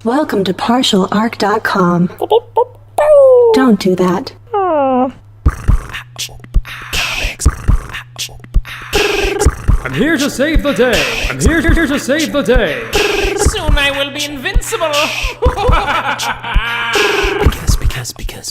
Welcome to partialarc.com. Don't do that. I'm here to save the day. I'm here to save the day. Soon I will be invincible.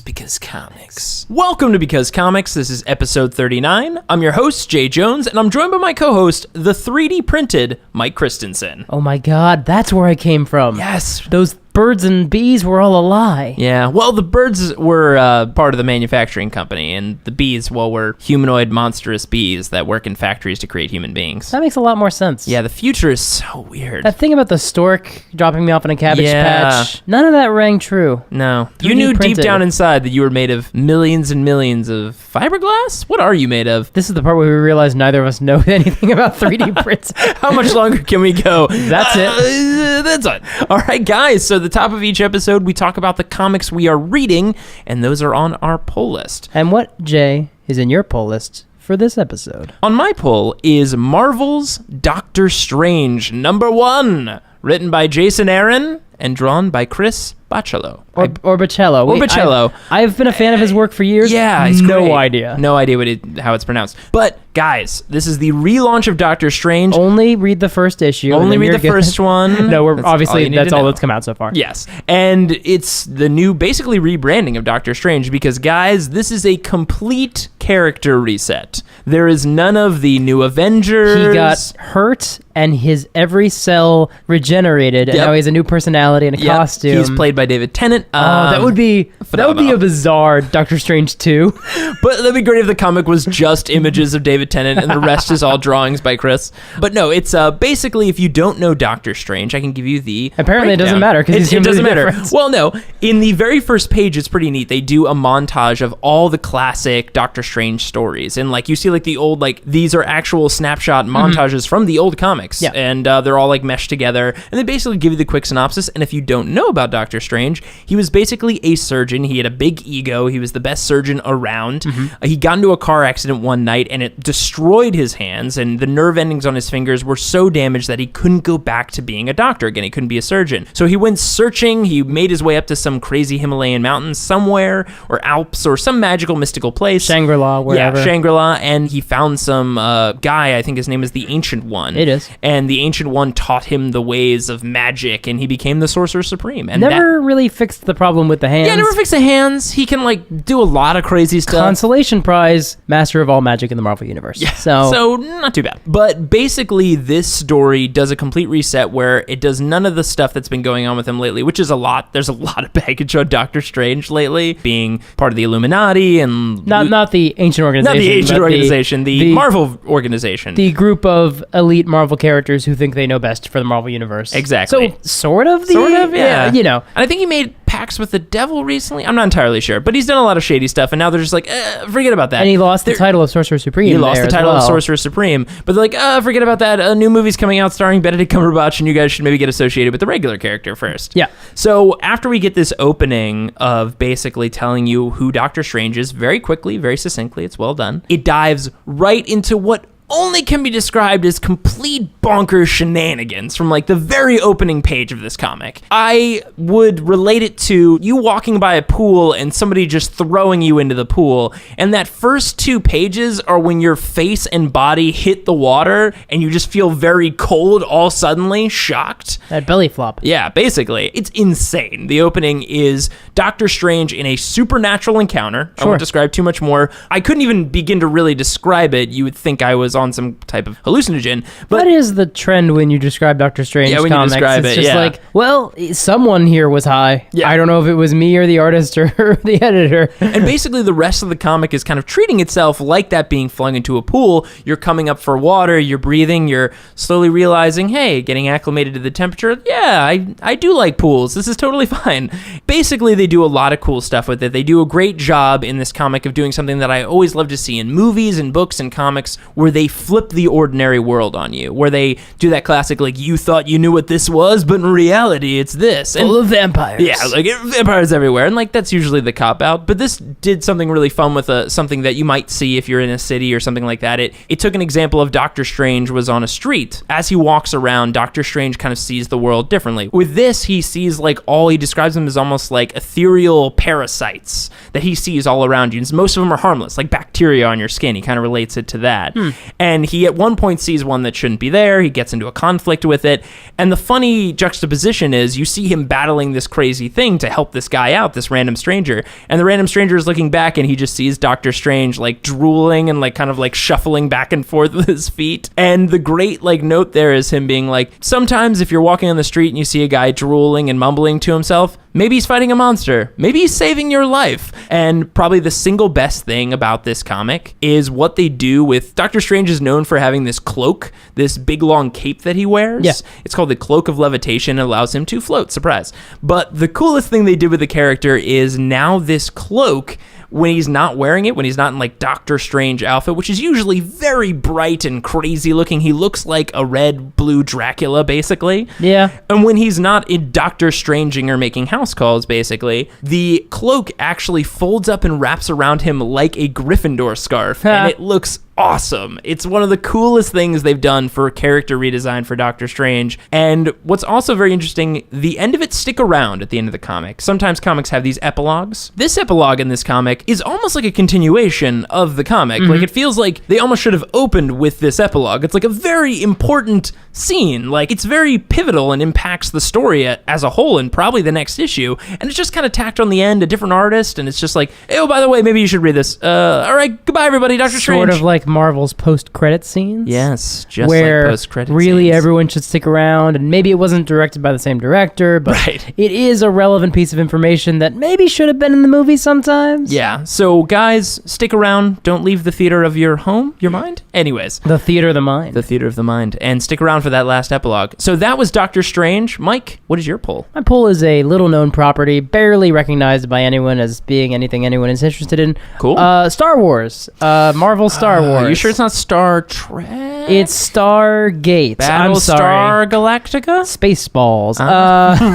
Because comics. Welcome to Because Comics. This is episode 39. I'm your host, Jay Jones, and I'm joined by my co-host, the 3D printed Mike Christensen. Oh my god, that's where I came from. Yes. Those birds and bees were all a lie. Yeah, well, the birds were part of the manufacturing company, and the bees, well, were humanoid, monstrous bees that work in factories to create human beings. That makes a lot more sense. Yeah, the future is so weird. That thing about the stork dropping me off in a cabbage Yeah. patch, none of that rang true. No. 3D You knew deep printed. down inside that you were made of millions and millions of fiberglass? What are you made of? This is the part where we realize neither of us know anything about 3D prints. How much longer can we go? That's it. That's it. All right, guys. So, at the top of each episode, we talk about the comics we are reading, and those are on our pull list. And what, Jay, is in your poll list for this episode? On my pull is Marvel's Doctor Strange #1, written by Jason Aaron and drawn by Chris Bachalo. Or Bachalo. Or Bachalo. I've been a fan of his work for years. Yeah, it's no great. idea. No idea how it's pronounced. But guys, this is the relaunch of Doctor Strange. Only read the first issue. Only and then read you're the good. first one. No, we're That's all obviously you need that's to all know. that's come out so far. Yes. And it's the new, basically, rebranding of Doctor Strange because, guys, this is a complete character reset. There is none of the new Avengers. He got hurt and his every cell regenerated, and Yep. now he has a new personality and a Yep. costume. He's played by David Tennant. that would be phenomenal. a bizarre Doctor Strange 2. But that'd be great if the comic was just images of David Tennant and the rest is all drawings by Chris. But no, it's basically, if you don't know Doctor Strange, I can give you the Apparently it doesn't breakdown. matter, 'cause he's it doesn't completely matter. different. Well, no, in the very first page, it's pretty neat. They do a montage of all the classic Doctor Strange stories, and like you see, like the old, like these are actual snapshot montages from the old comics, Yeah. and they're all like meshed together, and they basically give you the quick synopsis. And if you don't know about Doctor Strange, he was basically a surgeon. He had a big ego. He was the best surgeon around. He got into a car accident one night, and it destroyed his hands, and the nerve endings on his fingers were so damaged that he couldn't go back to being a doctor again. He couldn't be a surgeon. So he went searching. He made his way up to some crazy Himalayan mountains somewhere, or Alps, or some magical mystical place. Shangri-La, wherever. Yeah, Shangri-La, and he found some guy, I think his name is the Ancient One. It is. And the Ancient One taught him the ways of magic, and he became the Sorcerer Supreme. And Never really fixed the problem with the hands. yeah, never fix the hands. He can, like, do a lot of crazy stuff. Consolation prize, Master of all magic in the Marvel Universe. Yeah. So not too bad. But basically, this story does a complete reset where it does none of the stuff that's been going on with him lately, which is a lot. There's a lot of baggage on Doctor Strange lately, being part of the Illuminati and... not the ancient organization. Not the ancient but organization, the Marvel organization. The group of elite Marvel characters who think they know best for the Marvel Universe. Exactly. So, sort of, yeah. you know. And I think he made pacts with the devil recently. I'm not entirely sure, but he's done a lot of shady stuff, and now they're just like, forget about that. And he lost the title of Sorcerer Supreme. He lost the title of of Sorcerer Supreme, but they're like, forget about that. A new movie's coming out starring Benedict Cumberbatch, and you guys should maybe get associated with the regular character first. Yeah. So after we get this opening of basically telling you who Doctor Strange is, very quickly, very succinctly, it's well done, it dives right into what only can be described as complete bonkers shenanigans from like the very opening page of this comic. I would relate it to you walking by a pool and somebody just throwing you into the pool, and that first 2 pages are when your face and body hit the water and you just feel very cold all suddenly, shocked. That belly flop. Yeah, basically. It's insane. The opening is Doctor Strange in a supernatural encounter. I Sure. won't describe too much more. I couldn't even begin to really describe it. You would think I was on some type of hallucinogen. But What is the trend when you describe Doctor Strange Yeah, when you comics? describe it's it, just yeah. like, well, someone here was high. Yeah. I don't know if it was me or the artist or the editor. And basically the rest of the comic is kind of treating itself like that being flung into a pool. You're coming up for water, you're breathing, you're slowly realizing, hey, getting acclimated to the temperature. Yeah, I do like pools. This is totally fine. Basically, they do a lot of cool stuff with it. They do a great job in this comic of doing something that I always love to see in movies and books and comics, where they flip the ordinary world on you, where they do that classic, like, you thought you knew what this was, but in reality, it's this. And Full of vampires. yeah, like vampires everywhere, and like that's usually the cop out. But this did something really fun with something that you might see if you're in a city or something like that. It took an example of Doctor Strange was on a street. As he walks around, Doctor Strange kind of sees the world differently. With this, he sees like he describes them as almost like ethereal parasites that he sees all around you. And most of them are harmless, like bacteria on your skin. He kind of relates it to that. And he at one point sees one that shouldn't be there. He gets into a conflict with it. And the funny juxtaposition is you see him battling this crazy thing to help this guy out, this random stranger. And the random stranger is looking back and he just sees Doctor Strange like drooling and like kind of like shuffling back and forth with his feet. And the great like note there is him being like, sometimes if you're walking on the street and you see a guy drooling and mumbling to himself, maybe he's fighting a monster. Maybe he's saving your life. And probably the single best thing about this comic is what they do with Doctor Strange is known for having this cloak, this big long cape that he wears. Yeah. It's called the Cloak of Levitation. It allows him to float. Surprise. But the coolest thing they did with the character is now this cloak, when he's not wearing it, when he's not in like Doctor Strange outfit, which is usually very bright and crazy looking, he looks like a red, blue Dracula, basically. Yeah. And when he's not in Doctor Stranging or making house calls, basically, the cloak actually folds up and wraps around him like a Gryffindor scarf, and it looks awesome. It's one of the coolest things they've done for character redesign for Doctor Strange. And what's also very interesting, the end of it stick around at the end of the comic. Sometimes comics have these epilogues. This epilogue in this comic is almost like a continuation of the comic. Like it feels like they almost should have opened with this epilogue. It's like a very important scene. Like it's very pivotal and impacts the story as a whole and probably the next issue. And it's just kind of tacked on the end, a different artist. And it's just like, hey, oh, by the way, maybe you should read this. All right, goodbye, everybody. Doctor Strange. Sort of like Marvel's post-credit scenes. Yes, just where like post-credit really scenes. everyone should stick around, and maybe it wasn't directed by the same director, but Right. it is a relevant piece of information that maybe should have been in the movie sometimes. Yeah, so guys, stick around. Don't leave the theater of your home, your mind. Anyways, The theater of the mind. the theater of the mind. And stick around for that last epilogue. So that was Doctor Strange. Mike, what is your pull? My pull is a little-known property, barely recognized by anyone as being anything anyone is interested in. Cool. Star Wars. Marvel Star Wars. Are you sure it's not Star Trek? It's Stargate. I'm sorry. Battlestar Galactica? Spaceballs.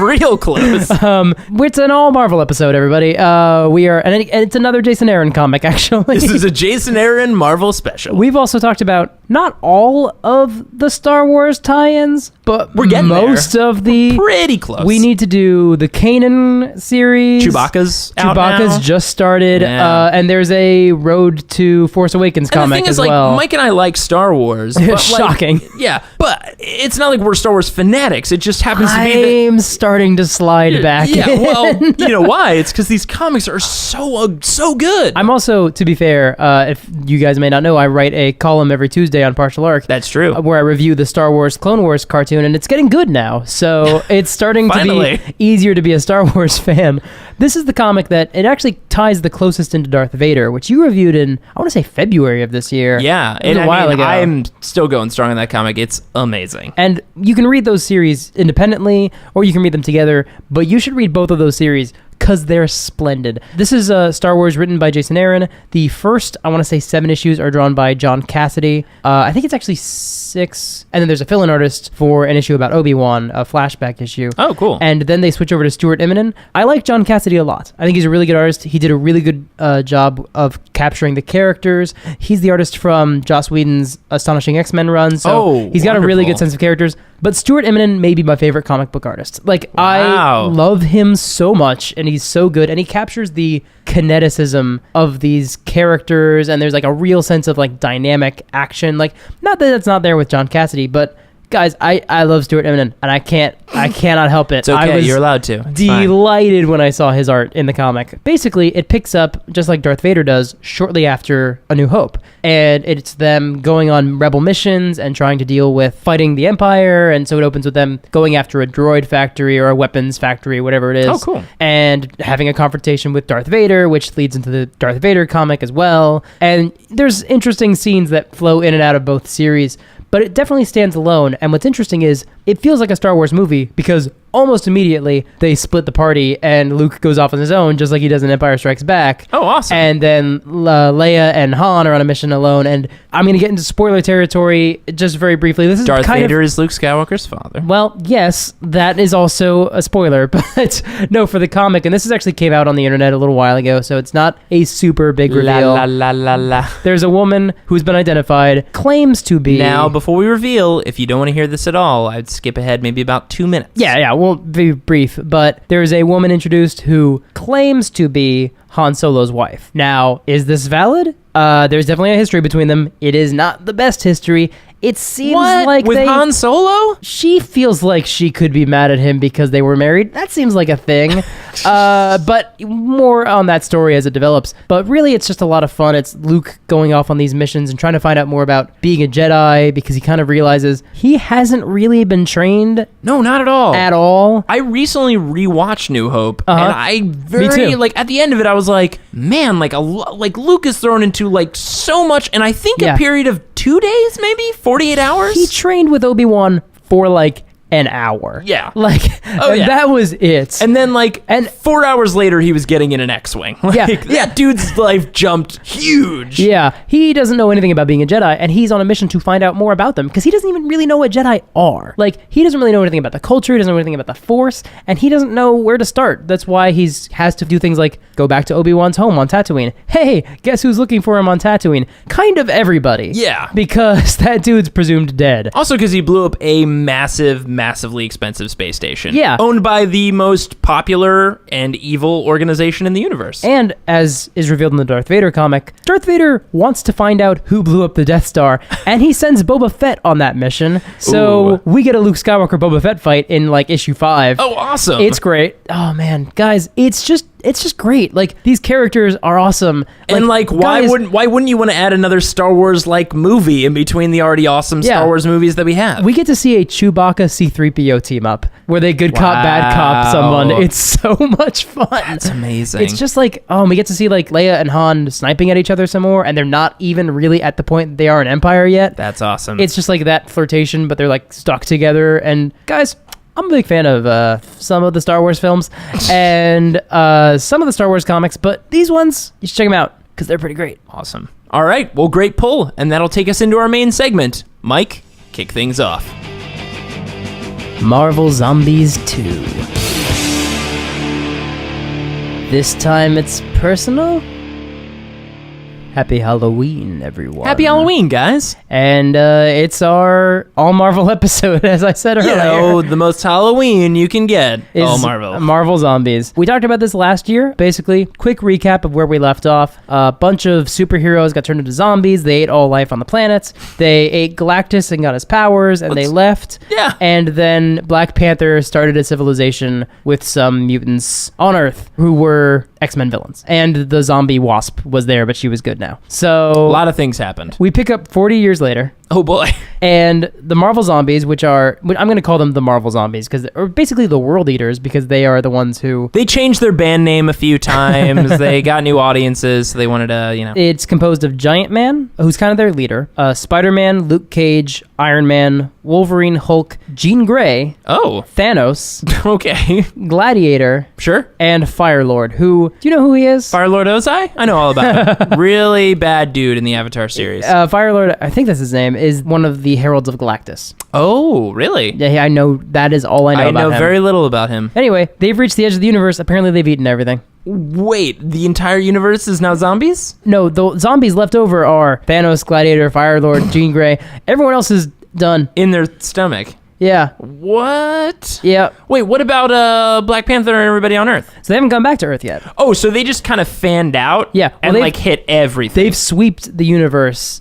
Real close. It's an all Marvel episode, everybody. We are, and it's another Jason Aaron comic, actually. This is a Jason Aaron Marvel special. We've also talked about not all of the Star Wars tie-ins, but We're getting most there. of the. Pretty close. We need to do the Kanan series. Chewbacca's out Chewbacca's now. just started, Yeah. and there's a Road to Force Awakens And the comic thing as is, well. like, Mike and I like Star Wars. But like, Shocking. Yeah, but it's not like we're Star Wars fanatics. It just happens to be that. I'm starting to slide back. Yeah, in. well, you know why? It's because these comics are so good. I'm also, to be fair, if you guys may not know, I write a column every Tuesday on Partial Arc. That's true. Where I review the Star Wars Clone Wars cartoon, and it's getting good now. So it's starting to Finally. be easier to be a Star Wars fan. This is the comic that it actually ties the closest into Darth Vader, which you reviewed in, I want to say February of this year. Yeah, It was a while ago. I'm still going strong in that comic. It's amazing. And you can read those series independently, or you can read them together, but you should read both of those series because they're splendid. This is Star Wars written by Jason Aaron. The first, I want to say 7 issues are drawn by John Cassaday. I think it's actually 6. And then there's a fill-in artist for an issue about Obi-Wan, a flashback issue. Oh, cool. And then they switch over to Stuart Immonen. I like John Cassaday a lot. I think he's a really good artist. He did a really good job of capturing the characters. He's the artist from Joss Whedon's Astonishing X-Men run, so he's got a really wonderful. good sense of characters. But Stuart Immonen may be my favorite comic book artist. Like, Wow. I love him so much, and he's so good, and he captures the kineticism of these characters, and there's like a real sense of like dynamic action. Like, not that it's not there with John Cassaday, but guys, I love Stuart Immonen, and I cannot help it. It's okay. I was You're allowed to. It's fine. delighted when I saw his art in the comic. Basically, it picks up just like Darth Vader does shortly after A New Hope, and it's them going on rebel missions and trying to deal with fighting the Empire. And so it opens with them going after a droid factory or a weapons factory, whatever it is. Oh, cool. And having a confrontation with Darth Vader, which leads into the Darth Vader comic as well. And there's interesting scenes that flow in and out of both series, but it definitely stands alone. And what's interesting is it feels like a Star Wars movie because almost immediately they split the party and Luke goes off on his own, just like he does in Empire Strikes Back. Oh, awesome. And then Leia and Han are on a mission alone. And I'm going to get into spoiler territory just very briefly. This is Darth kind Vader of, is Luke Skywalker's father. well, yes, that is also a spoiler, but no, for the comic, and this is actually came out on the internet a little while ago, so it's not a super big reveal. La la la la la. There's a woman who's been identified, claims to be... Now, before we reveal, if you don't want to hear this at all, I'd skip ahead maybe about 2 minutes. Yeah, we'll be brief, but there's a woman introduced who claims to be Han Solo's wife. Now, is this valid? There's definitely a history between them. It is not the best history. It seems like with Han Solo? She feels like she could be mad at him because they were married. That seems like a thing. But more on that story as it develops. But really, it's just a lot of fun. It's Luke going off on these missions and trying to find out more about being a Jedi because he kind of realizes he hasn't really been trained No, not at all. at all. I recently rewatched New Hope, and I Me too. like at the end of it, I was like, man, like like Luke is thrown into like so much, and I think Yeah. a period of 2 days, maybe 48 hours. He trained with Obi-Wan for like an hour. Yeah. Like, Oh, and yeah. that was it. And then, like, And- 4 hours later, he was getting in an X-Wing. Like, Yeah. that dude's life jumped huge. Yeah, he doesn't know anything about being a Jedi, and he's on a mission to find out more about them because he doesn't even really know what Jedi are. Like, he doesn't really know anything about the culture, he doesn't know anything about the Force, and he doesn't know where to start. That's why he's has to do things like go back to Obi-Wan's home on Tatooine. Hey, guess who's looking for him on Tatooine? Kind of everybody. Yeah. Because that dude's presumed dead. Also, because he blew up a massively expensive space station. Yeah. Owned by the most popular and evil organization in the universe. And as is revealed in the Darth Vader comic, Darth Vader wants to find out who blew up the Death Star, and he sends Boba Fett on that mission. So Ooh. we get a Luke Skywalker Boba Fett fight in like issue 5. Oh, awesome. It's great. Oh man, guys, it's just great. Like, these characters are awesome. And like, why guys- wouldn't you want to add another Star Wars like movie in between the already awesome Yeah. Star Wars movies that we have? we get to see a Chewbacca C-3PO team up where they good cop, bad cop someone. Wow. It's so much fun. That's amazing. It's just like, we get to see like Leia and Han sniping at each other some more, and they're not even really at the point that they are in Empire yet. That's awesome. It's just like that flirtation, but they're like stuck together. And guys, I'm a big fan of some of the Star Wars films and some of the Star Wars comics, but these ones, you should check them out because they're pretty great. awesome. All right, well, great pull, and that'll take us into our main segment. Mike, kick things off. Marvel Zombies 2. This time it's personal. Happy Halloween, everyone. Happy Halloween, guys. And it's our All Marvel episode, as I said earlier. Oh, the most Halloween you can get. Is Oh, Marvel. Marvel Zombies. We talked about this last year. Basically, quick recap of where we left off. A bunch of superheroes got turned into zombies. They ate all life on the planets. They ate Galactus and got his powers, and they left. Yeah. And then Black Panther started a civilization with some mutants on Earth who were X-Men villains. And the zombie Wasp was there, but she was good now. So A lot of things happened. we pick up 40 years later. Oh, boy. And the Marvel Zombies, which are, I'm going to call them the Marvel Zombies, or basically the World Eaters, because they are the ones who... They changed their band name a few times. They got new audiences, so they wanted to, It's composed of Giant Man, who's kind of their leader, Spider-Man, Luke Cage, Iron Man, Wolverine, Hulk, Jean Grey, Oh, Thanos, okay. Gladiator, Sure. and Firelord, who... Do you know who he is? Firelord Ozai? I know all about him. Really bad dude in the Avatar series. Firelord, I think that's his name, is one of the Heralds of Galactus. Oh, really? Yeah, I know. That is all I know I about know him. very little about him. Anyway, they've reached the edge of the universe. Apparently, they've eaten everything. Wait, the entire universe is now zombies? No, the zombies left over are Thanos, Gladiator, Firelord, Jean Grey. Everyone else is done. In their stomach. Yeah. What? Yeah. Wait, what about Black Panther and everybody on Earth? So they haven't come back to Earth yet. Oh, so they just kind of fanned out? Yeah, well, and they've- like hit everything. They've swept the universe.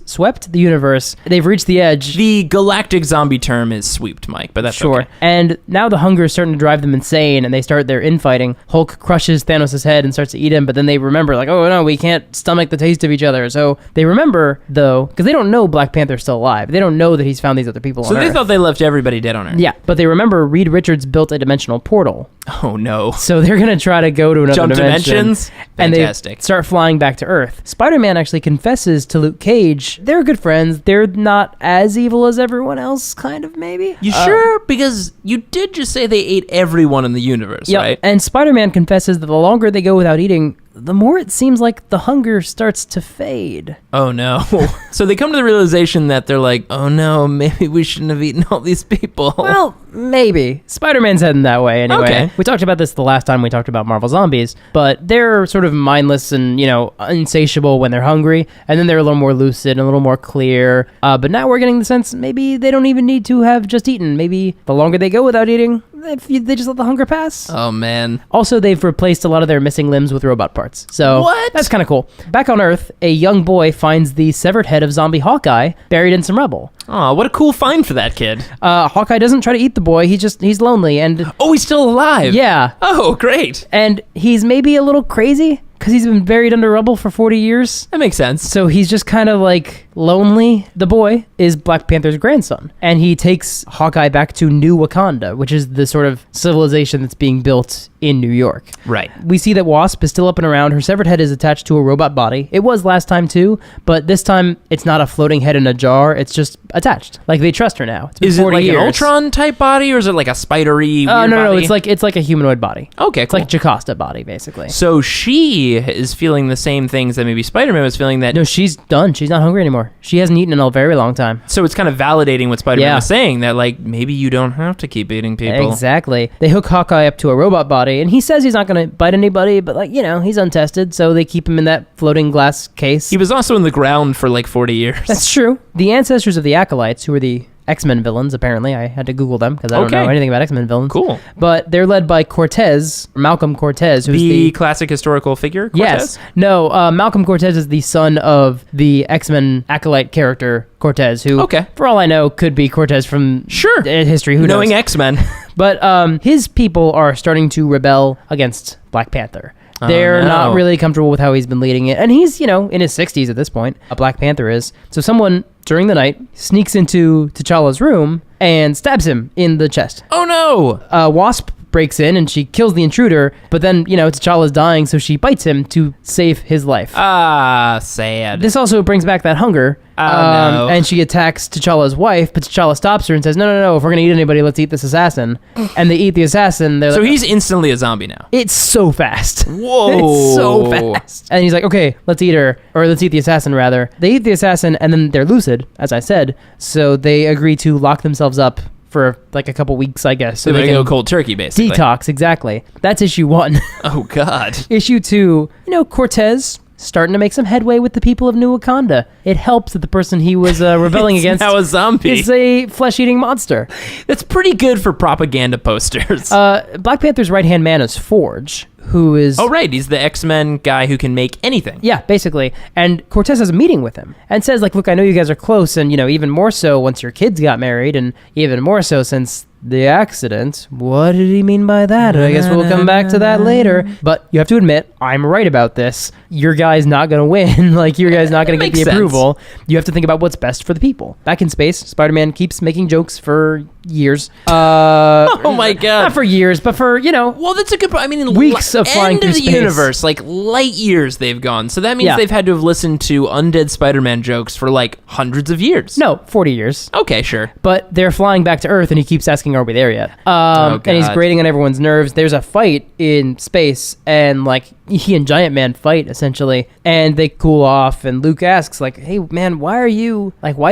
They've reached the edge. The galactic zombie term is sweeped, Mike, but that's Sure. okay. And now the hunger is starting to drive them insane, and they start their infighting. Hulk crushes Thanos' head and starts to eat him, but then they remember, like, oh no, we can't stomach the taste of each other. So they remember, though, because they don't know Black Panther's still alive. They don't know that he's found these other people So on they Earth. thought they left everybody dead on Earth. Yeah, but they remember Reed Richards built a dimensional portal. Oh, no. So they're going to try to go to another Jump dimension. dimensions? And Fantastic. they start flying back to Earth. Spider-Man actually confesses to Luke Cage. They're good friends. They're not as evil as everyone else, kind of, maybe. You sure? Because you did just say they ate everyone in the universe, Yep. right? And Spider-Man confesses that the longer they go without eating, the more it seems like the hunger starts to fade. Oh, no. So they come to the realization that they're like, oh, no, maybe we shouldn't have eaten all these people. Well, maybe. Spider-Man's heading that way anyway. Okay. We talked about this the last time we talked about Marvel Zombies, but they're sort of mindless and, insatiable when they're hungry, and then they're a little more lucid and a little more clear. But now we're getting the sense maybe they don't even need to have just eaten. Maybe the longer they go without eating, they just let the hunger pass. Oh, man. Also, they've replaced a lot of their missing limbs with robot parts. So What? that's kind of cool. Back on Earth, a young boy finds the severed head of zombie Hawkeye buried in some rubble. Oh, what a cool find for that kid. Hawkeye doesn't try to eat the boy. He's lonely and Oh, he's still alive. yeah. Oh, great. And he's maybe a little crazy because he's been buried under rubble for 40 years. That makes sense. So he's just kind of like lonely. The boy is Black Panther's grandson, and he takes Hawkeye back to New Wakanda, which is the sort of civilization that's being built in New York. Right. We see that Wasp is still up and around. Her severed head is attached to a robot body. It was last time too, but this time it's not a floating head in a jar. It's just attached. Like they trust her now. It's been Is it 40 like years. an Ultron type body, or is it like a spidery No, weird no. body? It's like a humanoid body. Okay, It's cool. like a Jocasta body, basically. So she is feeling the same things that maybe Spider-Man was feeling. That No, she's done. She's not hungry anymore. She hasn't eaten in a very long time. So it's kind of validating what Spider-Man Yeah. was saying, that like maybe you don't have to keep eating people. Exactly. They hook Hawkeye up to a robot body, and he says he's not going to bite anybody, but he's untested, so they keep him in that floating glass case. He was also in the ground for like 40 years. That's true. The ancestors of the Acolytes, who are the X-Men villains, apparently. I had to Google them because I don't Okay. know anything about X-Men villains. Cool. But they're led by Cortez, Malcolm Cortez, who's the classic historical figure, Cortez? Yes. No, Malcolm Cortez is the son of the X-Men Acolyte character, Cortez, who, Okay. for all I know, could be Cortez from Sure. history. Who Knowing knows? X-Men. But his people are starting to rebel against Black Panther. They're no. not really comfortable with how he's been leading it. And he's, in his 60s at this point. A Black Panther is. So someone, during the night, sneaks into T'Challa's room and stabs him in the chest. Oh no! Wasp breaks in and she kills the intruder. But then, T'Challa's dying, so she bites him to save his life. Ah, sad. This also brings back that hunger. No. And she attacks T'Challa's wife, but T'Challa stops her and says, no, if we're going to eat anybody, let's eat this assassin. And they eat the assassin. They're So like, he's instantly a zombie now. it's so fast. Whoa. It's so fast. And he's like, okay, let's eat her, or let's eat the assassin rather. They eat the assassin and then they're lucid, as I said. So they agree to lock themselves up for like a couple weeks, I guess. So they go cold turkey, basically. detox, exactly. That's issue 1. Oh, God. Issue 2, Cortez starting to make some headway with the people of New Wakanda. It helps that the person he was rebelling against Now a zombie. is a flesh-eating monster. That's pretty good for propaganda posters. Black Panther's right-hand man is Forge, who is... oh, right. He's the X-Men guy who can make anything. Yeah, basically. And Cortez has a meeting with him and says, look, I know you guys are close, and, even more so once your kids got married, and even more so since the accident. What did he mean by that? I guess we'll come back to that later. But you have to admit, I'm right about this. Your guy's not going to win. Your guy's not going to get the Makes sense. approval. You have to think about what's best for the people. Back in space, Spider-Man keeps making jokes for years. Oh, my God. Not for years, but for, Well, that's a good point. I mean, in Weeks of flying end through of the space. universe, like light years they've gone. So that means Yeah. they've had to have listened to undead Spider-Man jokes for like hundreds of years. No, 40 years. Okay, sure. But they're flying back to Earth, and he keeps asking, are we there yet? Oh, and he's God. grating on everyone's nerves. There's a fight in space, and he and Giant Man fight, essentially, and they cool off, and Luke asks, hey, man, why do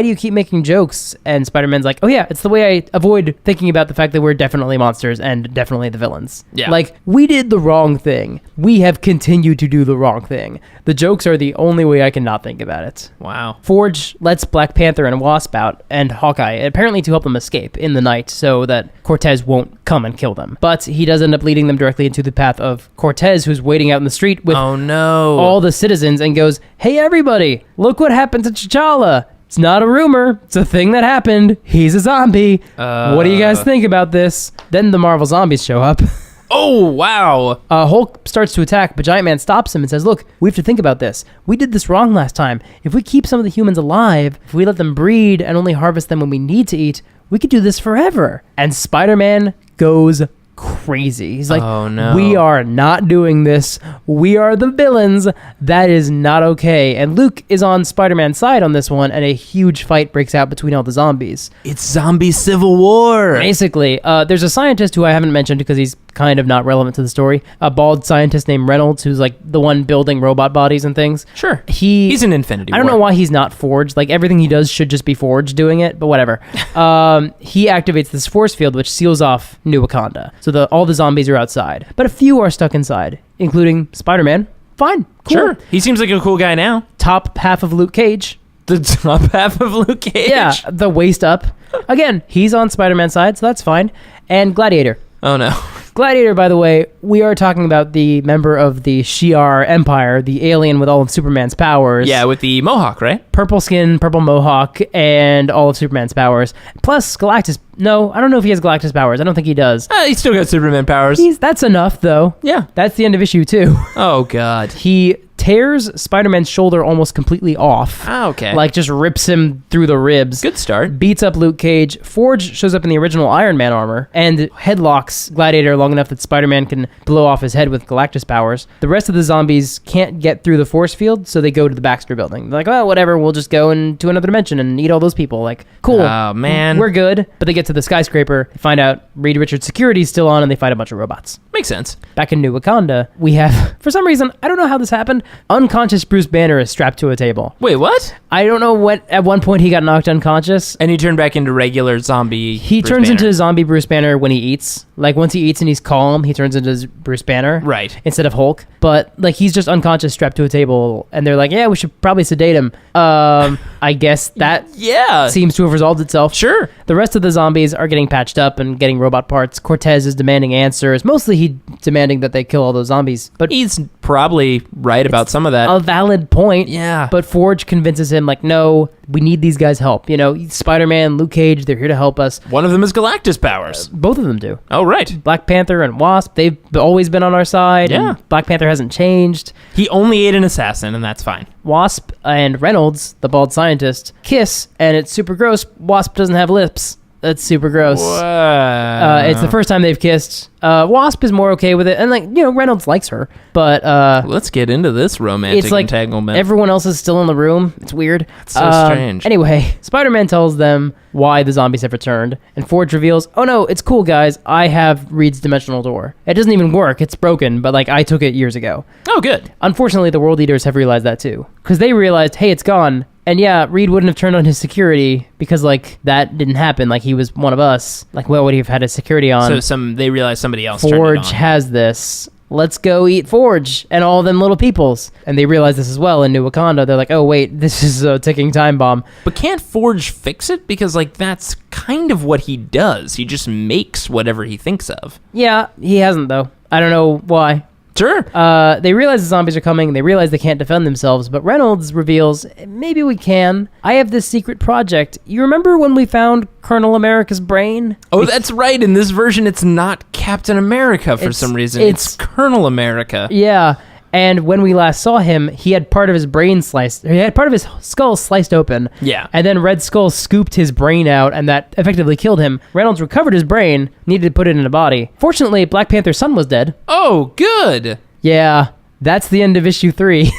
you keep making jokes? And Spider-Man's like, oh, yeah, it's the way I avoid thinking about the fact that we're definitely monsters and definitely the villains. Yeah. We did the wrong thing. We have continued to do the wrong thing. The jokes are the only way I can not think about it. Wow. Forge lets Black Panther and Wasp out, and Hawkeye, apparently to help them escape in the night so that Cortez won't come and kill them. But he does end up leading them directly into the path of Cortez, who's waiting out in the street with Oh, no. all the citizens and goes, hey, everybody, look what happened to T'Challa. It's not a rumor. It's a thing that happened. He's a zombie. What do you guys think about this? Then the Marvel zombies show up. Oh, wow. Hulk starts to attack, but Giant Man stops him and says, look, we have to think about this. We did this wrong last time. If we keep some of the humans alive, if we let them breed and only harvest them when we need to eat, we could do this forever. And Spider-Man goes crazy. He's like, Oh, no. we are not doing this. We are the villains. That is not okay. And Luke is on Spider-Man's side on this one, and a huge fight breaks out between all the zombies. It's zombie civil war. Basically, there's a scientist who I haven't mentioned because he's kind of not relevant to the story. A bald scientist named Reynolds, who's like the one building robot bodies and things. Sure. He's an Infinity I don't War. know why he's not Forge. Like everything he does should just be Forge doing it, but whatever. He activates this force field which seals off New Wakanda. So all the zombies are outside, but a few are stuck inside, including Spider-Man. Fine, cool. Sure. He seems like a cool guy now. Top half of Luke Cage. The top half of Luke Cage. Yeah, the waist up. Again, he's on Spider-Man's side, so that's fine. And Gladiator. Oh, no. Gladiator, by the way, we are talking about the member of the Shi'ar Empire, the alien with all of Superman's powers. Yeah, with the mohawk, right? Purple skin, purple mohawk, and all of Superman's powers. Plus Galactus. No, I don't know if he has Galactus powers. I don't think he does. He's still got Superman powers. That's enough, though. Yeah. That's the end of issue 2. Oh, God. He tears Spider-Man's shoulder almost completely off. Ah, okay. Like, just rips him through the ribs. Good start. Beats up Luke Cage. Forge shows up in the original Iron Man armor and headlocks Gladiator long enough that Spider-Man can blow off his head with Galactus powers. The rest of the zombies can't get through the force field, so they go to the Baxter building. They're like, oh, whatever, we'll just go into another dimension and eat all those people. Like, cool. Oh, man. We're good. But they get to the skyscraper, find out Reed Richards' security's still on, and they fight a bunch of robots. Makes sense. Back in New Wakanda, we have, for some reason, I don't know how this happened, unconscious Bruce Banner is strapped to a table. Wait, what? I don't know what, at one point he got knocked unconscious. And he turned back into regular zombie He Bruce turns Banner. into zombie Bruce Banner when he eats. Like, once he eats and he's calm, he turns into Bruce Banner. Right. Instead of Hulk. But, like, he's just unconscious strapped to a table, and they're like, yeah, we should probably sedate him. I guess that Yeah. seems to have resolved itself. Sure. The rest of the zombies are getting patched up and getting robot parts. Cortez is demanding answers. Mostly he demanding that they kill all those zombies. But He's probably right about some of that. a valid point. Yeah. But Forge convinces him, like, no, we need these guys' help. You know, Spider-Man, Luke Cage, they're here to help us. One of them is Galactus powers. Both of them do. Oh, right. Black Panther and Wasp, they've always been on our side. Yeah. And Black Panther hasn't changed. He only ate an assassin, and that's fine. Wasp and Reynolds, the bald scientist, kiss, and it's super gross. Wasp doesn't have lips. That's super gross. It's the first time they've kissed. Wasp is more okay with it, and, like, you know, Reynolds likes her, but Let's get into this romantic it's like entanglement. everyone else is still in the room. It's weird. It's so strange. Anyway, Spider-Man tells them why the zombies have returned, and Forge reveals, oh no, it's cool, guys. I have Reed's dimensional door. It doesn't even work. It's broken, but, like, I took it years ago. Oh, good. Unfortunately, the world leaders have realized that too, because they realized, hey, it's gone. And yeah, Reed wouldn't have turned on his security because, like, that didn't happen. Like, he was one of us. Like, well, would he have had his security on? So they realized somebody else turned it Forge on. has this. Let's go eat Forge and all them little peoples. And they realize this as well in New Wakanda. They're like, oh, wait, this is a ticking time bomb. But can't Forge fix it? Because, like, that's kind of what he does. He just makes whatever he thinks of. Yeah, he hasn't, though. I don't know why. Sure. They realize the zombies are coming. They realize they can't defend themselves. But Reynolds reveals, maybe we can. I have this secret project. You remember when we found Colonel America's brain? Oh, that's right. In this version, it's not Captain America for It's- some reason. it's- It's Colonel America. Yeah. And when we last saw him, he had part of his brain sliced. He had part of his skull sliced open. Yeah. And then Red Skull scooped his brain out, and that effectively killed him. Reynolds recovered his brain, needed to put it in a body. Fortunately, Black Panther's son was dead. Oh, good. Yeah, that's the end of issue 3.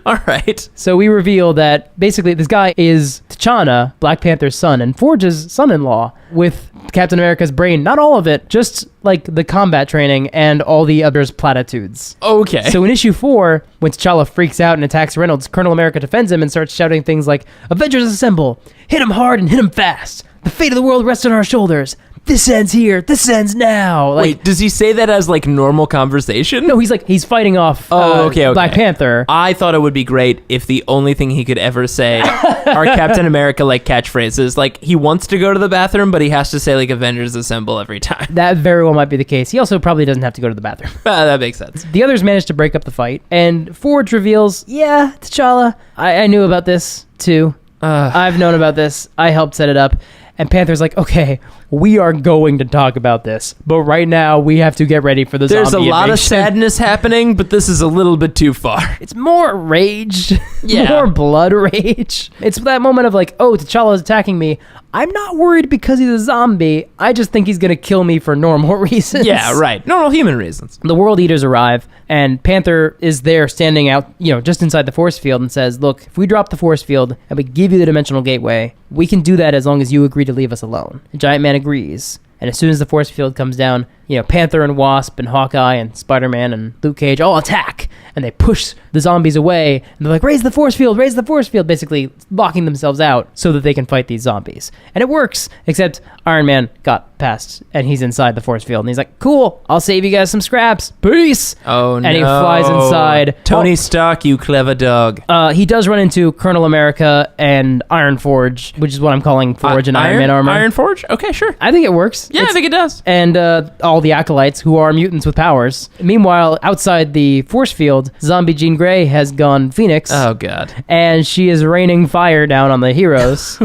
All right. So we reveal that basically this guy is T'Challa, Black Panther's son, and Forge's son-in-law, with Captain America's brain. Not all of it, just like the combat training and all the others' platitudes. Okay. So in issue 4, when T'Challa freaks out and attacks Reynolds, Colonel America defends him and starts shouting things like, Avengers assemble! Hit him hard and hit him fast! The fate of the world rests on our shoulders! This ends here! This ends now! Like, Wait, does he say that as, like, normal conversation? no, he's fighting off Okay. Black Panther. I thought it would be great if the only thing he could ever say are Captain America, like, catchphrases. Like, he wants to go to the bathroom, but he has to say, like, Avengers assemble every time. That very well might be the case. He also probably doesn't have to go to the bathroom. That makes sense. The others manage to break up the fight, and Forge reveals, yeah, T'Challa, I knew about this too. I've known about this. I helped set it up. And Panther's like, okay, we are going to talk about this, but right now we have to get ready for the There's a zombie lot of invasion. sadness happening, but this is a little bit too far. It's more rage, Yeah. more blood rage. It's that moment of like, oh, T'Challa is attacking me. I'm not worried because he's a zombie. I just think he's going to kill me for normal reasons. Yeah, right. Normal human reasons. The World Eaters arrive, and Panther is there standing out, just inside the force field and says, look, if we drop the force field and we give you the dimensional gateway, we can do that as long as you agree to leave us alone. The Giant Man agrees. And as soon as the force field comes down, Panther and Wasp and Hawkeye and Spider-Man and Luke Cage all attack. And they push the zombies away. And they're like, raise the force field, basically locking themselves out so that they can fight these zombies. And it works, except Iron Man got past and he's inside the force field. And he's like, cool, I'll save you guys some scraps. Peace. Oh, no. And he flies inside. Tony Stark, you clever dog. He does run into Colonel America and Iron Forge, which is what I'm calling Forge and Iron Man armor. Iron Forge? Okay, sure. I think it works. Yeah, I think it does. And all the acolytes who are mutants with powers. Meanwhile, outside the force field, zombie Jean Grey has gone Phoenix. Oh, God. And she is raining fire down on the heroes.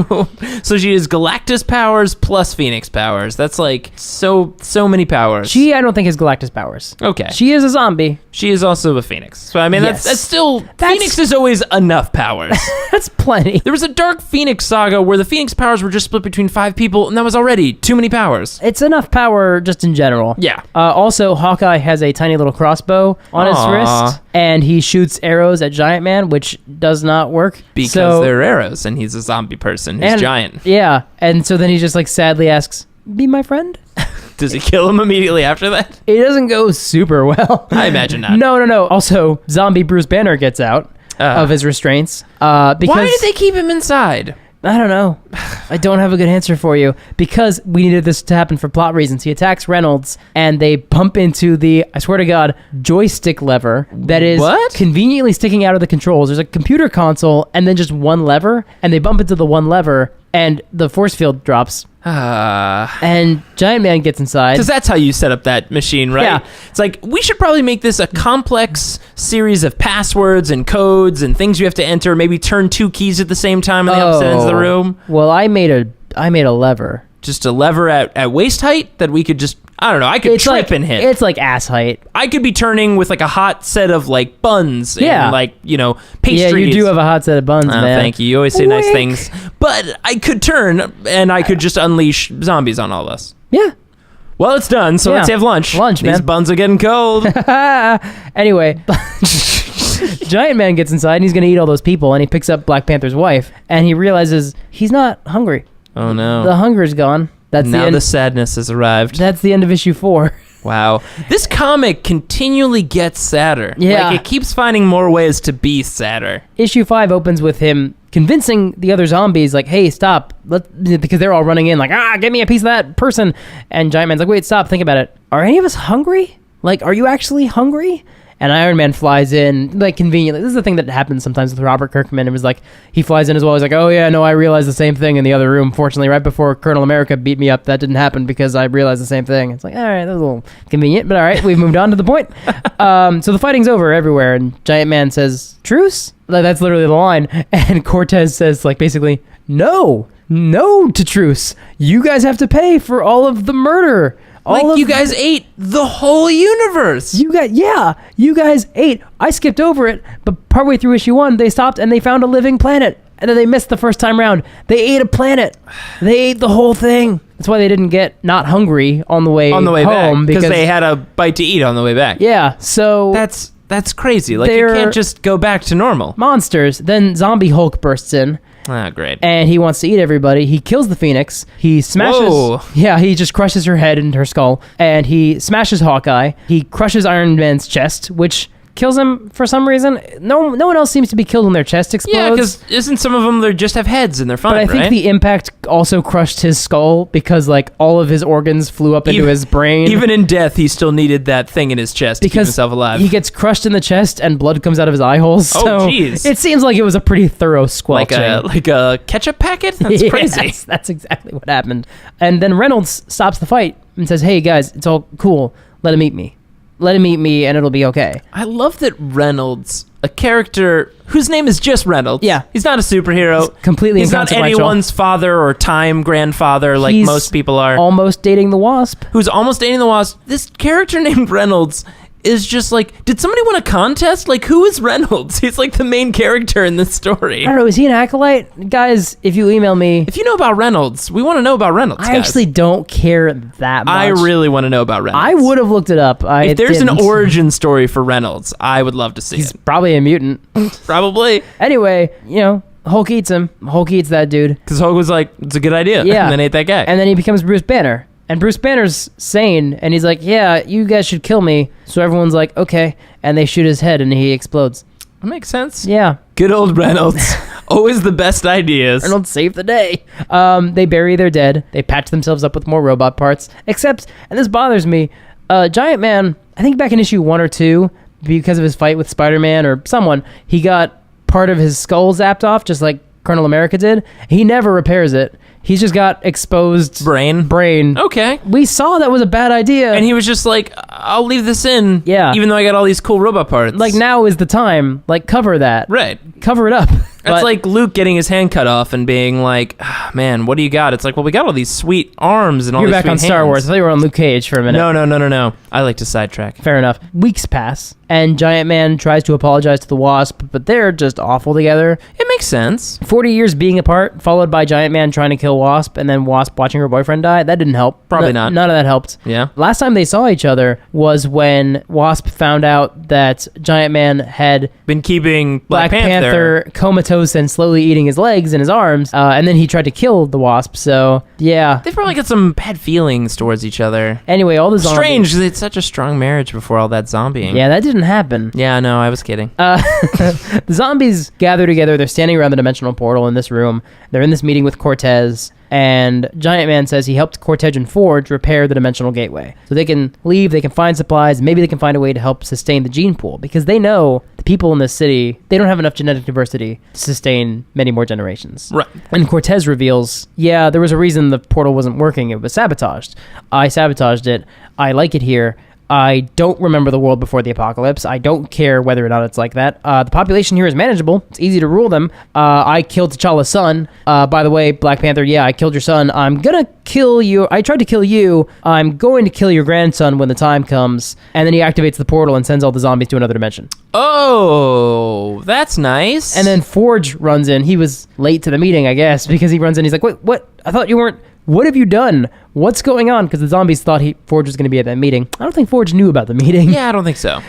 So she has Galactus powers plus Phoenix powers. That's like so many powers. She, I don't think, has Galactus powers. Okay. She is a zombie. She is also a Phoenix. So, I mean, Yes. that's still... Phoenix is always enough powers. That's plenty. There was a Dark Phoenix saga where the Phoenix powers were just split between 5 people, and that was already too many powers. It's enough power just in general. Yeah. Also, Hawkeye has a tiny little crossbow on his Aw. wrist, and he shoots arrows at Giant Man, which does not work. Because So- they're arrows, and he's a zombie person who's and- giant. Yeah, and so then he just like sadly asks, be my friend? Does he kill him immediately after that? It doesn't go super well. I imagine not. No. Also, zombie Bruce Banner gets out of his restraints. Because Why did they keep him inside? I don't know. I don't have a good answer for you. Because we needed this to happen for plot reasons. He attacks Reynolds, and they bump into the, I swear to God, joystick lever that is What? conveniently sticking out of the controls. There's a computer console, and then just one lever, and they bump into the one lever, and the force field drops. And Giant Man gets inside. Because that's how you set up that machine, right? Yeah. It's like, we should probably make this a complex series of passwords and codes and things you have to enter. Maybe turn 2 keys at the same time on the opposite ends of the room. Well, I made a lever. Just a lever at waist height that we could just, I don't know, I could trip and hit. It's like ass height. I could be turning with like a hot set of like buns Yeah. and like, pastries. Yeah, you do have a hot set of buns, Oh, man. thank you. You always say nice Wink. things. But I could turn and I could just unleash zombies on all of us. Yeah. Well, it's done, so Yeah. let's have lunch. Lunch, These man. buns are getting cold. Anyway, Giant Man gets inside and he's going to eat all those people, and he picks up Black Panther's wife, and he realizes he's not hungry. Oh, no. The hunger's gone. That's Now the end. the sadness has arrived. That's the end of issue 4. Wow. This comic continually gets sadder. Yeah. Like, it keeps finding more ways to be sadder. Issue 5 opens with him convincing the other zombies, like, hey, stop. Because they're all running in, like, give me a piece of that person. And Giant Man's like, wait, stop, think about it. Are any of us hungry? Like, are you actually hungry? And Iron Man flies in, like, conveniently. This is the thing that happens sometimes with Robert Kirkman. It was like, he flies in as well. He's like, oh, yeah, no, I realized the same thing in the other room. Fortunately, right before Colonel America beat me up, that didn't happen because I realized the same thing. It's like, all right, that was a little convenient, but all right, we've moved on to the point. So the fighting's over everywhere, and Giant Man says, truce? Like, that's literally the line. And Cortez says, like, basically, no to truce. You guys have to pay for all of the murder. Like, you guys ate the whole universe. You guys ate. I skipped over it, but partway through issue 1, they stopped and they found a living planet. And then they missed the first time round. They ate a planet. They ate the whole thing. That's why they didn't get not hungry on the way on the way home. back. Because they had a bite to eat on the way back. Yeah, so... That's crazy. Like, you They're- can't just go back to normal. monsters. Then Zombie Hulk bursts in. Ah, great. And he wants to eat everybody. He kills the Phoenix. He smashes... Whoa. Yeah, he just crushes her head and her skull. And he smashes Hawkeye. He crushes Iron Man's chest, which kills him for some reason. No one else seems to be killed when their chest explodes. Yeah, because isn't some of them, they just have heads and they're fine, But I think right? the impact also crushed his skull because, like, all of his organs flew up into his brain. Even in death, he still needed that thing in his chest to keep himself alive. He gets crushed in the chest and blood comes out of his eye holes. Oh, So jeez. it seems like it was a pretty thorough squelching. like a ketchup packet? That's crazy. Yes, that's exactly what happened. And then Reynolds stops the fight and says, hey, guys, it's all cool. Let him eat me. let him eat me and it'll be okay. I love that Reynolds, a character whose name is just Reynolds. Yeah. He's not a superhero. He's completely He's not inconsequential. anyone's father or time grandfather like He's most people are. almost dating the Wasp. Who's almost dating the Wasp. This character named Reynolds is just like, did somebody win a contest? Like, who is Reynolds? He's like the main character in this story. I don't know, is he an acolyte? Guys, if you email me, If you know about Reynolds, we want to know about Reynolds, I guys. actually don't care that much. I really want to know about Reynolds. I would have looked it up. If there's didn't. an origin story for Reynolds, I would love to see He's it. probably a mutant. Probably. Anyway, Hulk eats him. Hulk eats that dude. Because Hulk was like, it's a good idea. Yeah. And then ate that guy. And then he becomes Bruce Banner. And Bruce Banner's sane, and he's like, yeah, you guys should kill me. So everyone's like, okay. And they shoot his head, and he explodes. That makes sense. Yeah. Good old Reynolds. Always the best ideas. Arnold saved the day. They bury their dead. They patch themselves up with more robot parts. Except, and this bothers me, Giant Man, I think back in issue 1 or 2, because of his fight with Spider-Man or someone, he got part of his skull zapped off, just like Colonel America did. He never repairs it. He's just got exposed brain. Okay. We saw that was a bad idea. And he was just like, I'll leave this in. Yeah. Even though I got all these cool robot parts. like, now is the time. Like, cover that. Right. Cover it up. That's But- like Luke getting his hand cut off and being like, man, what do you got? It's like, well, we got all these sweet arms and all You're these back sweet on Star hands. Wars. I thought you were on Luke Cage for a minute. No. I like to sidetrack. Fair enough. Weeks pass, and Giant Man tries to apologize to the Wasp, but they're just awful together. It makes sense. 40 years being apart, followed by Giant Man trying to kill Wasp, and then Wasp watching her boyfriend die. That didn't help. Probably not. None of that helped. Yeah. Last time they saw each other was when Wasp found out that Giant Man had Been keeping Black Panther comatose and slowly eating his legs and his arms, and then he tried to kill the Wasp. So, yeah. They've probably got some bad feelings towards each other. Anyway, all the zombies. Strange, 'cause it's such a strong marriage before all that zombieing. Yeah, that didn't happen. Yeah, no, I was kidding. The zombies gather together. They're standing around the dimensional portal in this room. They're in this meeting with Cortez, and Giant Man says he helped Cortez and Forge repair the dimensional gateway. So they can leave, they can find supplies, maybe they can find a way to help sustain the gene pool, because they know the people in this city, they don't have enough genetic diversity to sustain many more generations. Right. And Cortez reveals, yeah, there was a reason the portal wasn't working. It was sabotaged. I sabotaged it. I like it here. I don't remember the world before the apocalypse. I don't care whether or not it's like that. The population here is manageable. It's easy to rule them. I killed T'Challa's son. By the way, Black Panther, yeah, I killed your son. I'm gonna kill you. I tried to kill you. I'm going to kill your grandson when the time comes. And then he activates the portal and sends all the zombies to another dimension. Oh, that's nice. And then Forge runs in. He was late to the meeting, I guess, because he runs in. He's like, wait, what? I thought you weren't... What have you done? What's going on? Because the zombies thought Forge was going to be at that meeting. I don't think Forge knew about the meeting. Yeah, I don't think so.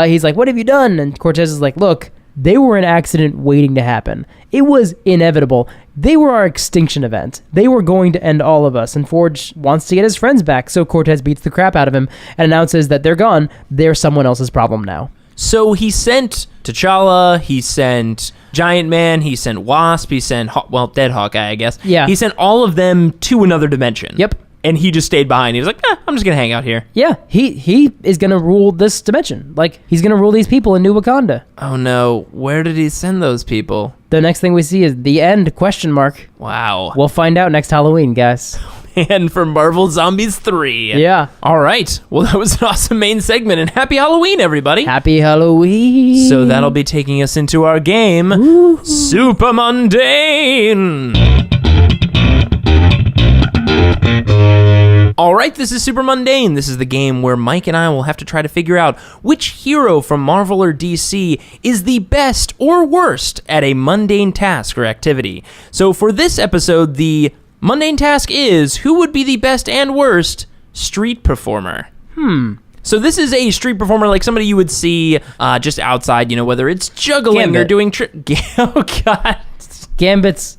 He's like, what have you done? And Cortez is like, look, they were an accident waiting to happen. It was inevitable. They were our extinction event. They were going to end all of us. And Forge wants to get his friends back, so Cortez beats the crap out of him and announces that they're gone. They're someone else's problem now. So he sent T'Challa, he sent Giant Man, he sent Wasp, he sent, dead Hawkeye, I guess. Yeah. He sent all of them to another dimension. Yep. And he just stayed behind. He was like, I'm just going to hang out here. Yeah, he is going to rule this dimension. Like, he's going to rule these people in New Wakanda. Oh no, where did he send those people? The next thing we see is the end, question mark. Wow. We'll find out next Halloween, guys. And for Marvel Zombies 3. Yeah. All right. Well, that was an awesome main segment, and happy Halloween, everybody. Happy Halloween. So that'll be taking us into our game, Super-Mundane. All right, this is Super-Mundane. This is the game where Mike and I will have to try to figure out which hero from Marvel or DC is the best or worst at a mundane task or activity. So for this episode, the mundane task is, who would be the best and worst street performer? So this is a street performer, like somebody you would see just outside, whether it's juggling or Gambit. doing... Oh, God. Gambit's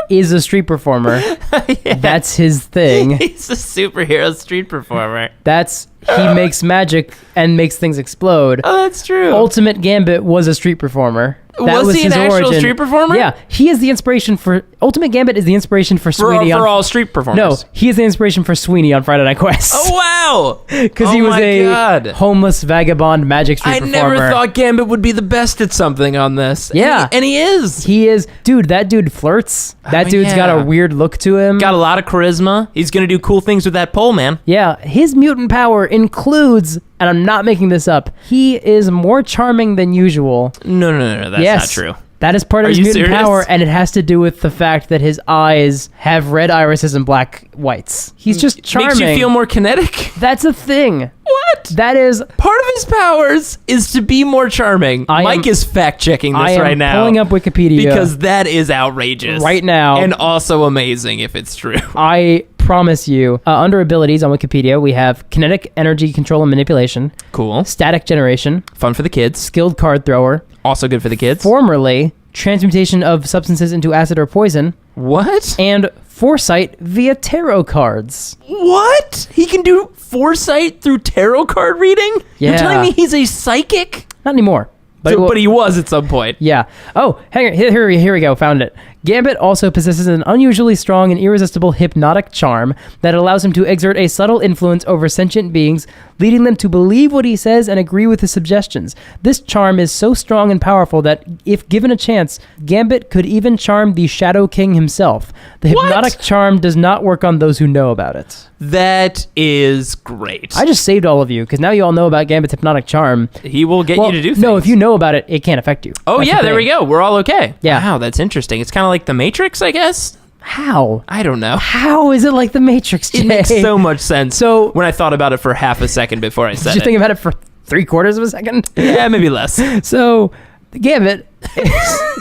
is a street performer. Yeah. That's his thing. He's a superhero street performer. He makes magic and makes things explode. Oh, that's true. Ultimate Gambit was a street performer. That Was he an his actual origin. street performer? Yeah, he is the inspiration for... Ultimate Gambit is the inspiration for Sweeney for on... all street performers. No, he is the inspiration for Sweeney on Friday Night Quest. Oh, wow. Because Oh he was my a God. homeless vagabond magic street I performer. never thought Gambit would be the best at something on this. Yeah. And he is. He is... Dude, that dude flirts. That dude's got yeah. a weird look to him. Got a lot of charisma. He's going to do cool things with that pole, man. Yeah, his mutant power includes, and I'm not making this up, he is more charming than usual. No, that's Yes. not true. That is part of Are his you mutant serious? power, and it has to do with the fact that his eyes have red irises and black whites. He's just charming. Makes you feel more kinetic? That's a thing. What? That is... Part of his powers is to be more charming. Mike is fact-checking this I am right now. pulling up Wikipedia. Because that is outrageous. Right now. And also amazing if it's true. I promise you, under abilities on Wikipedia, we have kinetic energy control and manipulation, Cool. static generation, Fun for the kids. skilled card thrower, Also good for the kids. formerly transmutation of substances into acid or poison, What? and foresight via tarot cards. What? He can do foresight through tarot card reading? You're Yeah. telling me he's a psychic? Not anymore. But he was at some point. Yeah. Oh, hang on. Here we go. Found it. Gambit also possesses an unusually strong and irresistible hypnotic charm that allows him to exert a subtle influence over sentient beings, leading them to believe what he says and agree with his suggestions. This charm is so strong and powerful that, if given a chance, Gambit could even charm the Shadow King himself. The What? hypnotic charm does not work on those who know about it. That is great. I just saved all of you, because now you all know about Gambit's hypnotic charm. He will get you to do things. No, if you know about it, it can't affect you. Oh, That's yeah, the there thing. we go. We're all okay. Yeah. Wow, that's interesting. It's kind of like The Matrix, I guess? How? I don't know. How is it like the Matrix, Jay? It makes so much sense So- when I thought about it for half a second before I said Did you it. think about it for 3/4 of a second? Yeah, maybe less. So, Gambit,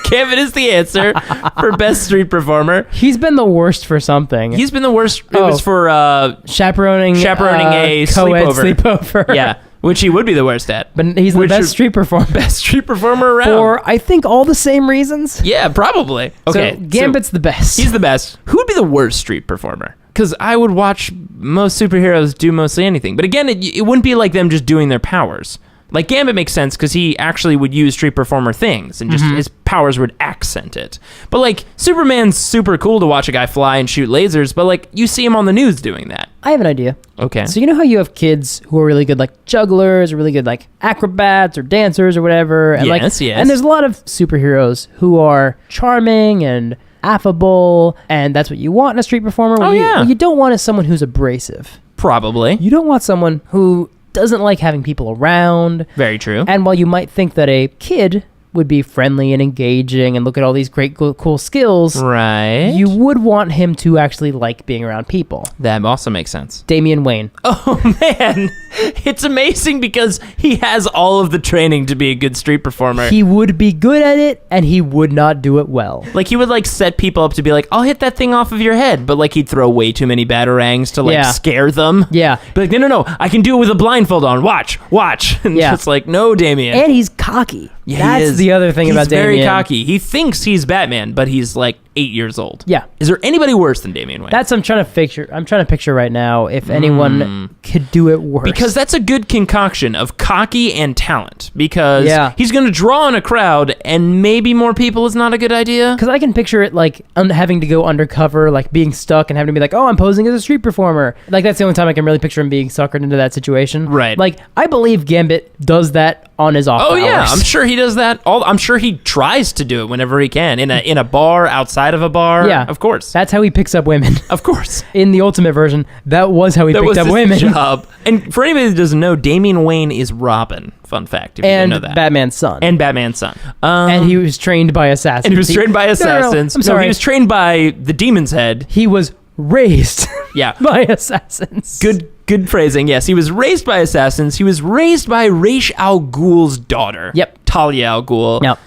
Kevin is the answer for best street performer. he's been the worst for something. He's been the worst. It Oh. was for chaperoning a co-ed sleepover. sleepover. yeah, which he would be the worst at. But he's the Which best is- street performer Best street performer around. for, I think, all the same reasons. Yeah, probably. Okay, So, Gambit's the best. he's the best. Who would be the worst street performer? Because I would watch most superheroes do mostly anything. But again, it wouldn't be like them just doing their powers. Like Gambit makes sense because he actually would use street performer things and just his powers would accent it. But like Superman's super cool to watch a guy fly and shoot lasers, but like you see him on the news doing that. I have an idea. Okay. So you know how you have kids who are really good like jugglers or really good like acrobats or dancers or whatever? And Yes, yes. And there's a lot of superheroes who are charming and affable, and that's what you want in a street performer. Oh, yeah. What you don't want is someone who's abrasive. Probably. You don't want someone who doesn't like having people around. Very true. And while you might think that a kid would be friendly and engaging and look at all these great cool skills, Right. you would want him to actually like being around people. That also makes sense. Damian Wayne. Oh man, it's amazing because he has all of the training to be a good street performer. He would be good at it, and he would not do it well. Like he would like set people up to be like, I'll hit that thing off of your head, but like he'd throw way too many batarangs to like Yeah. scare them. Yeah. Be like, no, I can do it with a blindfold on. Watch. And Yeah. it's like, no, Damien. And he's cocky. Yeah, That's he is. the other thing he's about Damian. very cocky. He thinks he's Batman, but he's like 8 years old. Yeah. Is there anybody worse than Damian Wayne? That's what I'm trying to picture right now if anyone could do it worse. Because that's a good concoction of cocky and talent. Because Yeah. he's going to draw in a crowd, and maybe more people is not a good idea. Because I can picture it like having to go undercover, like being stuck and having to be like, oh, I'm posing as a street performer. Like that's the only time I can really picture him being suckered into that situation. Right. Like I believe Gambit does that on his off Oh hours. yeah, I'm sure he does that. I'm sure he tries to do it whenever he can in a bar, outside of a bar. Yeah. Of course. That's how he picks up women. Of course. In the Ultimate version, that was how he That picked was up his women. job. And for anybody that doesn't know, Damian Wayne is Robin. Fun fact, if you And didn't know that. Batman's son. And Batman's son. And he was trained by assassins. And he was trained by No, assassins. I'm sorry. he was trained by the Demon's Head. He was raised Yeah. by assassins. Good phrasing. Yes, he was raised by assassins. He was raised by Ra's al Ghul's daughter. Yep. Talia al Ghul. Yep.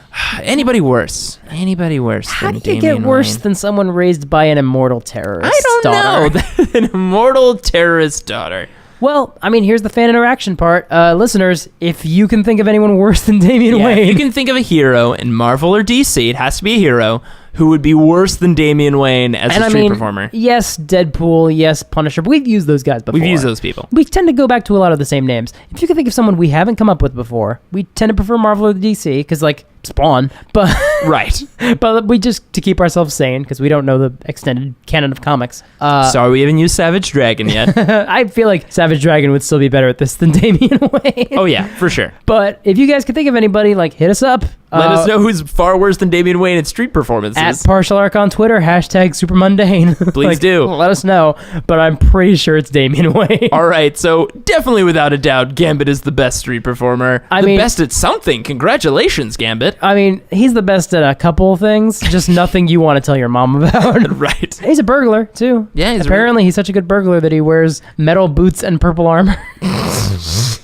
Anybody worse? Anybody worse How than do you Damian get worse Wayne? than someone raised by an immortal terrorist I don't daughter? know. An immortal terrorist daughter. Well, I mean, here's the fan interaction part. Listeners, if you can think of anyone worse than Damian Yeah, if Wayne, you can think of a hero in Marvel or DC, it has to be a hero who would be worse than Damian Wayne as and a I street mean, performer. yes, Deadpool, yes, Punisher, but we've used those guys before. We've used those people. We tend to go back to a lot of the same names. If you can think of someone we haven't come up with before, we tend to prefer Marvel or DC because, like, Spawn. But Right. but we just to keep ourselves sane because we don't know the extended canon of comics. Sorry we haven't used Savage Dragon yet. I feel like Savage Dragon would still be better at this than Damian Wayne. Oh yeah, for sure. But if you guys can think of anybody, like, hit us up. Let us know who's far worse than Damian Wayne at street performances. At Partial Arc on Twitter, hashtag Super-Mundane. Please do. Let us know, but I'm pretty sure it's Damian Wayne. All right, so definitely without a doubt, Gambit is the best street performer. I the mean- best at something. Congratulations, Gambit. I mean, he's the best at a couple of things, just nothing you want to tell your mom about. Right. He's a burglar, too. Yeah, Apparently, he's such a good burglar that he wears metal boots and purple armor.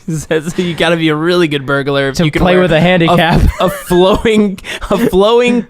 Says you got to be a really good burglar if To you can play wear with a handicap. a flowing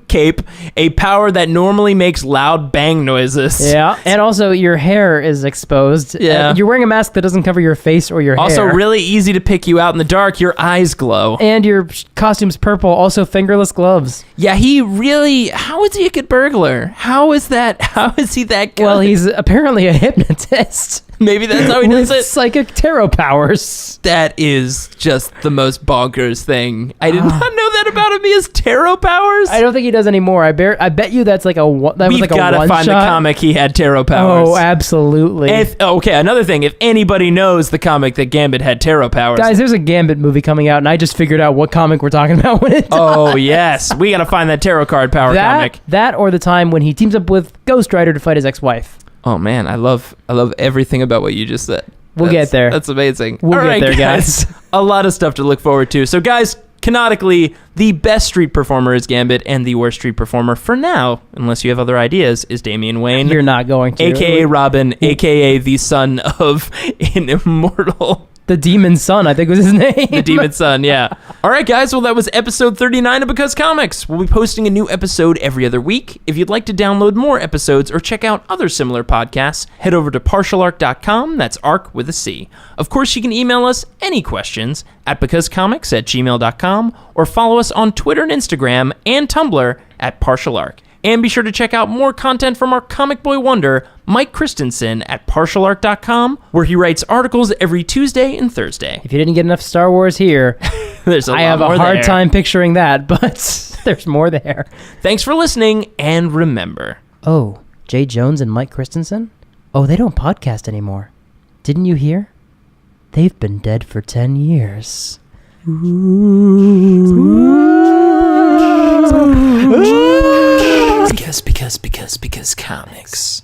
cape, a power that normally makes loud bang noises. Yeah, and also your hair is exposed. Yeah. You're wearing a mask that doesn't cover your face or your Also, hair. really easy to pick you out in the dark. Your eyes glow. And your costume's purple. Also, fingerless gloves. Yeah, he really. How is he a good burglar? How is that? How is he that good? Well, he's apparently a hypnotist maybe that's how he with does it. psychic tarot powers. That is just the most bonkers thing. I did not know that about him. He has tarot powers. I don't think he does anymore. I bet you that's like a one. That We've was like a got to one find shot. the comic he had tarot powers. Oh, absolutely. Okay, another thing. If anybody knows the comic that Gambit had tarot powers, Guys, there's a Gambit movie coming out, and I just figured out what comic we're talking about when it oh yes, we got to find that tarot card power comic. That or the time when he teams up with Ghost Rider to fight his ex-wife. Oh man, I love everything about what you just said. We'll get there. That's amazing. We'll All get right, there, guys. A lot of stuff to look forward to. So guys, canonically, the best street performer is Gambit, and the worst street performer for now, unless you have other ideas, is Damian Wayne. You're not going to. AKA Robin, AKA the son of an immortal... The Demon Son, I think was his name. The Demon Son, yeah. All right, guys. Well, that was episode 39 of Because Comics. We'll be posting a new episode every other week. If you'd like to download more episodes or check out other similar podcasts, head over to partialarc.com. That's arc with a C. Of course, you can email us any questions at becausecomics@gmail.com or follow us on Twitter and Instagram and Tumblr at partialarc. And be sure to check out more content from our comic boy wonder, Mike Christensen, at partialarc.com, where he writes articles every Tuesday and Thursday. If you didn't get enough Star Wars here, There's a lot I have more a hard there. time picturing that, but there's more there. Thanks for listening, and remember... Oh, Jay Jones and Mike Christensen? Oh, they don't podcast anymore. Didn't you hear? They've been dead for 10 years. Because comics.